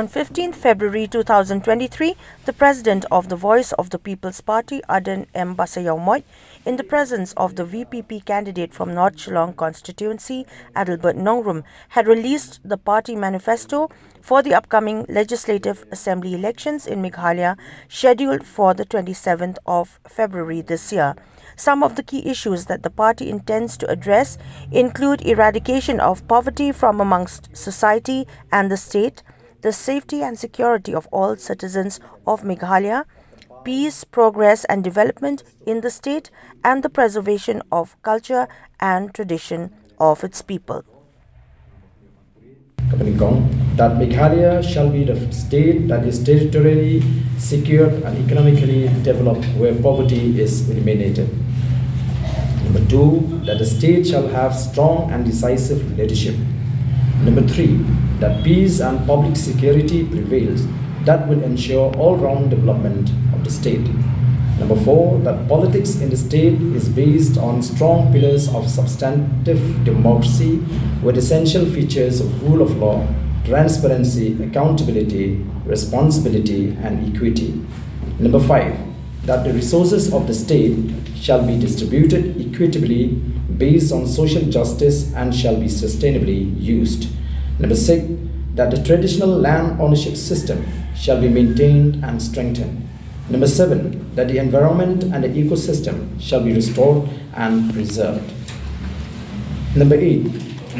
On 15th February 2023, the President of the Voice of the People's Party, Ardent M Basaiawmoit, in the presence of the VPP candidate from North Shillong Constituency, Adelbert Nongrum, had released the party manifesto for the upcoming Legislative Assembly elections in Meghalaya, scheduled for the 27th of February this year. Some of the key issues that the party intends to address include eradication of poverty from amongst society and the state, the safety and security of all citizens of Meghalaya, peace, progress and development in the state, and the preservation of culture and tradition of its people. That Meghalaya shall be the state that is territorially secure and economically developed, where poverty is eliminated. Number 2, that the state shall have strong and decisive leadership. Number 3, that peace and public security prevails, that will ensure all-round development of the state. Number 4, that politics in the state is based on strong pillars of substantive democracy with essential features of rule of law, transparency, accountability, responsibility, and equity. Number 5, that the resources of the state shall be distributed equitably based on social justice and shall be sustainably used. Number 6, that the traditional land ownership system shall be maintained and strengthened. Number 7, that the environment and the ecosystem shall be restored and preserved. Number 8,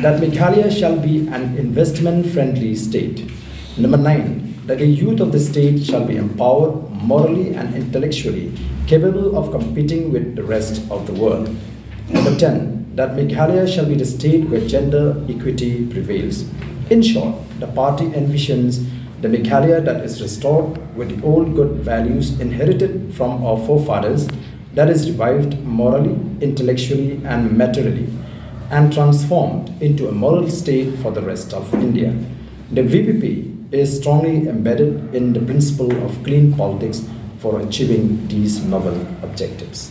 that Meghalaya shall be an investment-friendly state. Number 9, that the youth of the state shall be empowered morally and intellectually, capable of competing with the rest of the world. Number 10, that Meghalaya shall be the state where gender equity prevails. In short, the party envisions the Meghalaya that is restored with the old good values inherited from our forefathers, that is revived morally, intellectually, and materially, and transformed into a moral state for the rest of India. The VPP is strongly embedded in the principle of clean politics for achieving these noble objectives.